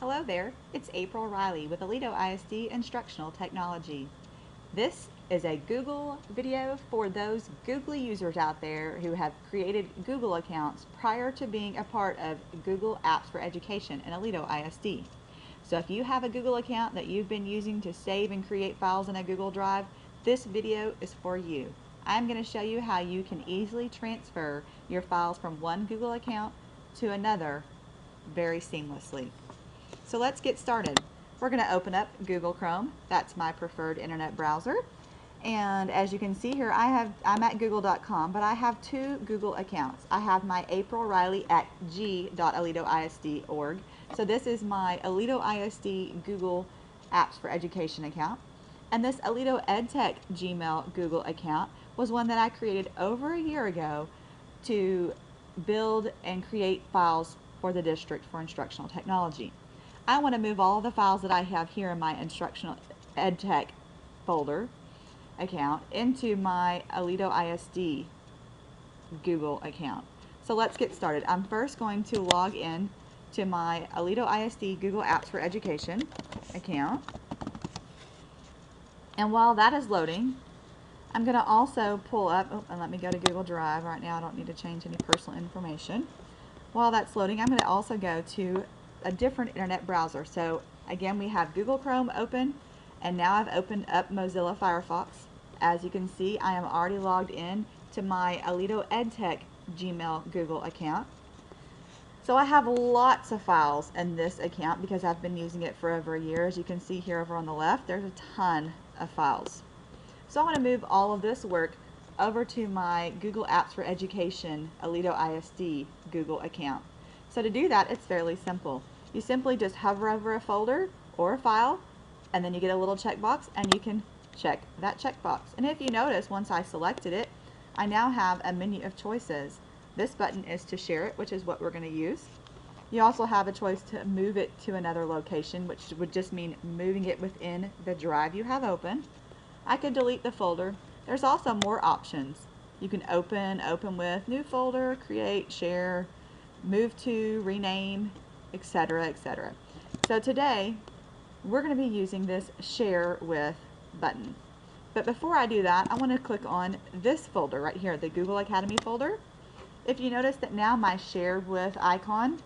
Hello there, it's April Riley with Aledo ISD Instructional Technology. This is a Google video for those Googly users out there who have created Google accounts prior to being a part of Google Apps for Education and Aledo ISD. So if you have a Google account that you've been using to save and create files in a Google Drive, this video is for you. I'm going to show you how you can easily transfer your files from one Google account to another very seamlessly. So let's get started. We're going to open up Google Chrome. That's my preferred internet browser. And as you can see here, I'm at google.com, but I have two Google accounts. I have my April Riley at g.aledoisd.org. So this is my Aledo ISD Google Apps for Education account. And this Aledo EdTech Gmail Google account was one that I created over a year ago to build and create files for the district for instructional technology. I want to move all of the files that I have here in my instructional EdTech folder account into my Aledo ISD Google account. So let's get started. I'm first going to log in to my Aledo ISD Google Apps for Education account. And while that is loading, I'm going to also pull up, and let me go to Google Drive. Right now I don't need to change any personal information. While that's loading, I'm going to also go to a different internet browser. So again, we have Google Chrome open, and now I've opened up Mozilla Firefox. As you can see, I am already logged in to my Aledo EdTech Gmail Google account. So I have lots of files in this account because I've been using it for over a year. As you can see here over on the left, there's a ton of files. So I want to move all of this work over to my Google Apps for Education Aledo ISD Google account. So to do that, it's fairly simple. You simply just hover over a folder or a file, and then you get a little checkbox, and you can check that checkbox. And if you notice, once I selected it, I now have a menu of choices. This button is to share it, which is what we're going to use. You also have a choice to move it to another location, which would just mean moving it within the drive you have open. I could delete the folder. There's also more options. You can open with, new folder, create, share, move to, rename, etc., etc. So today we're going to be using this share with button. But before I do that, I want to click on this folder right here, the Google Academy folder. If you notice that now my share with icon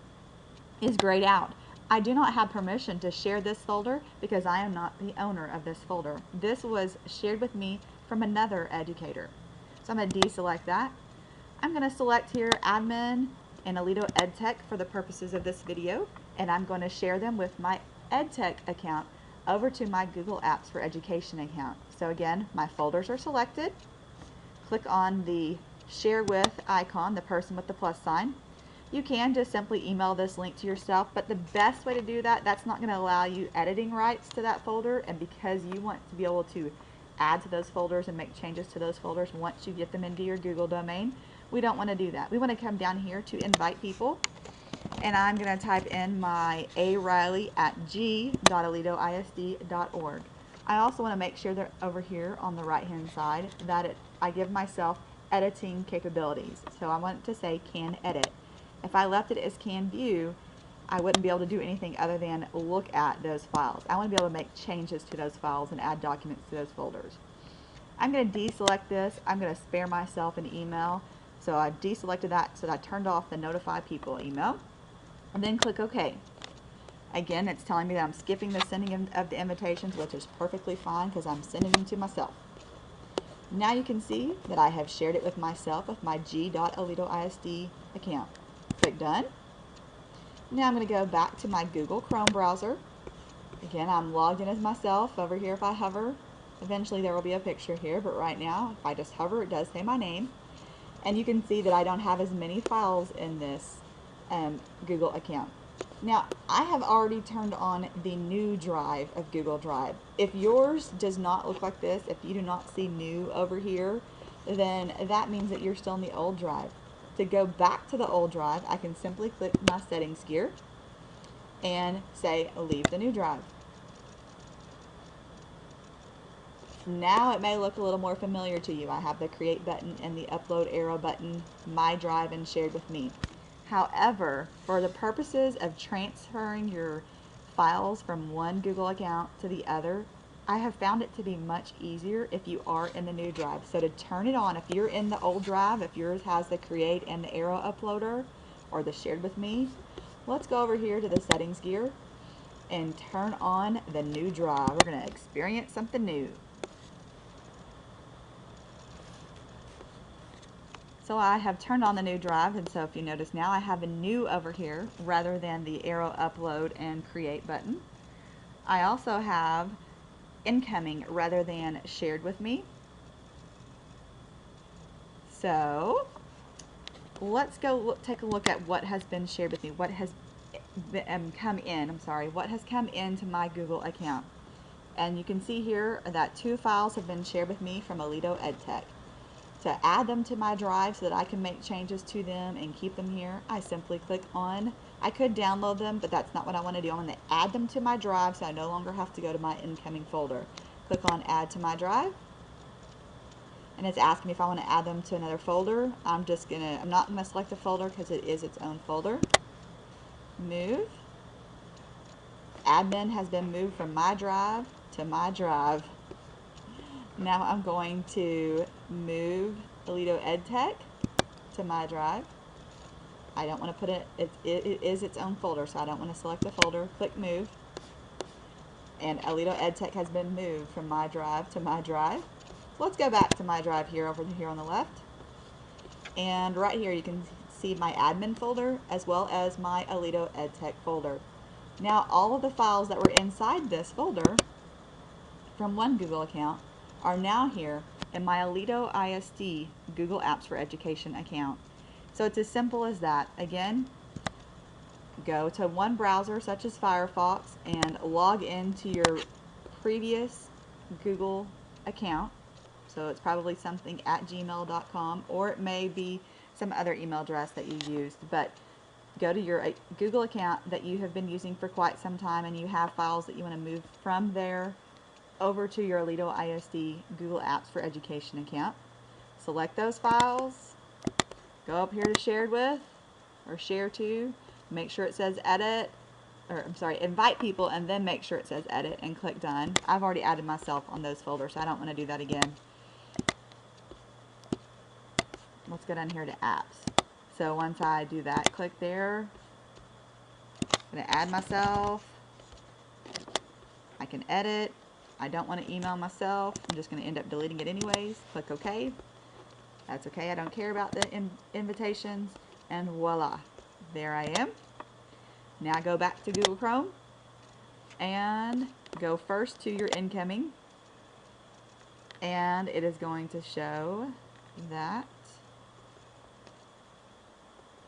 is grayed out. I do not have permission to share this folder because I am not the owner of this folder. This was shared with me from another educator. So I'm going to deselect that. I'm going to select here admin and Aledo EdTech for the purposes of this video, and I'm going to share them with my EdTech account over to my Google Apps for Education account. So again, my folders are selected. Click on the share with icon, the person with the plus sign. You can just simply email this link to yourself, but the best way to do that, that's not going to allow you editing rights to that folder, and because you want to be able to add to those folders and make changes to those folders once you get them into your Google domain, we don't want to do that. We want to come down here to invite people, and I'm going to type in my ariley@g.aledoisd.org. I also want to make sure that over here on the right hand side that I give myself editing capabilities. So I want it to say can edit. If I left it as can view, I wouldn't be able to do anything other than look at those files. I want to be able to make changes to those files and add documents to those folders. I'm going to deselect this. I'm going to spare myself an email. So I deselected that so that I turned off the notify people email. And then click OK. Again, it's telling me that I'm skipping the sending of the invitations, which is perfectly fine because I'm sending them to myself. Now you can see that I have shared it with myself with my g.aledoisd account. Click Done. Now I'm going to go back to my Google Chrome browser. Again, I'm logged in as myself. Over here, if I hover, eventually there will be a picture here, but right now, if I just hover, it does say my name. And you can see that I don't have as many files in this Google account. Now, I have already turned on the new drive of Google Drive. If yours does not look like this, if you do not see new over here, then that means that you're still in the old drive. To go back to the old drive, I can simply click my settings gear and say leave the new drive. Now it may look a little more familiar to you. I have the create button and the upload arrow button, my drive, and shared with me. However, for the purposes of transferring your files from one Google account to the other, I have found it to be much easier if you are in the new drive. So to turn it on, if you're in the old drive, if yours has the create and the arrow uploader or the shared with me, let's go over here to the settings gear and turn on the new drive. We're going to experience something new. So I have turned on the new drive, and so if you notice now I have a new over here rather than the arrow upload and create button. I also have incoming rather than shared with me. So let's go take a look at what has been shared with me, what has what has come into my Google account. And you can see here that 2 files have been shared with me from Aledo EdTech. To add them to my drive so that I can make changes to them and keep them here, I simply click on, I could download them, but that's not what I want to do. I want to add them to my drive so I no longer have to go to my incoming folder. Click on add to my drive, and it's asking me if I want to add them to another folder. I'm not going to select a folder because it is its own folder. Move. Admin has been moved from my drive to my drive. Now I'm going to move Aledo EdTech to my drive. I don't want to put it is its own folder, so I don't want to select a folder. Click move. And Aledo EdTech has been moved from my drive to my drive. So let's go back to my drive here over here on the left. And right here you can see my admin folder as well as my Aledo EdTech folder. Now all of the files that were inside this folder from one Google account are now here in my Aledo ISD Google Apps for Education account. So it's as simple as that. Again, go to one browser such as Firefox and log into your previous Google account. So it's probably something at gmail.com, or it may be some other email address that you used, but go to your Google account that you have been using for quite some time and you have files that you want to move from there over to your Aledo ISD Google Apps for Education account. Select those files, go up here to shared with or share to, make sure it says edit, or I'm sorry, invite people, and then make sure it says edit and click done. I've already added myself on those folders, so I don't want to do that again. Let's go down here to apps. So once I do that, click there. I'm going to add myself. I can edit. I don't want to email myself. I'm just going to end up deleting it anyways. Click OK. That's okay. I don't care about the invitations. And voila. There I am. Now go back to Google Chrome and go first to your incoming. And it is going to show that.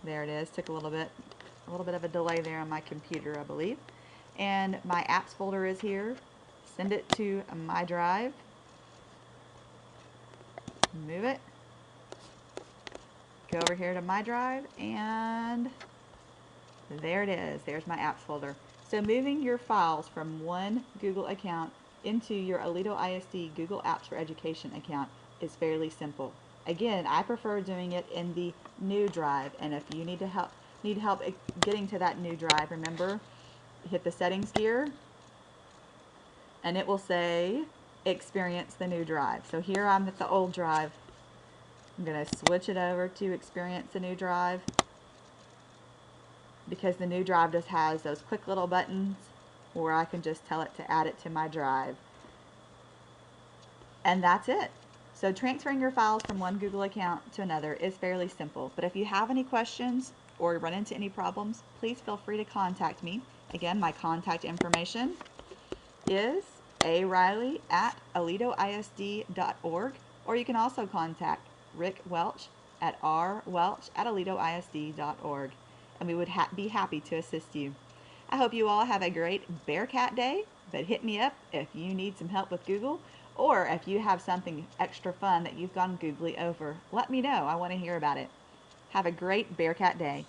There it is. Took a little bit of a delay there on my computer, I believe. And my apps folder is here. Send it to my drive. Move it. Go over here to my drive, and there it is. There's my apps folder. So moving your files from one Google account into your Aledo ISD Google Apps for Education account is fairly simple. Again, I prefer doing it in the new drive, and if you need help getting to that new drive, remember, hit the settings gear and it will say experience the new drive. So here I'm at the old drive. I'm going to switch it over to experience the new drive because the new drive just has those quick little buttons where I can just tell it to add it to my drive. And that's it. So transferring your files from one Google account to another is fairly simple. But if you have any questions or run into any problems, please feel free to contact me. Again, my contact information is ariley@aledoisd.org, or you can also contact Rick Welch at rwelch@aledoisd.org, and we would be happy to assist you. I hope you all have a great Bearcat Day, but hit me up if you need some help with Google, or if you have something extra fun that you've gone googly over. Let me know. I want to hear about it. Have a great Bearcat Day.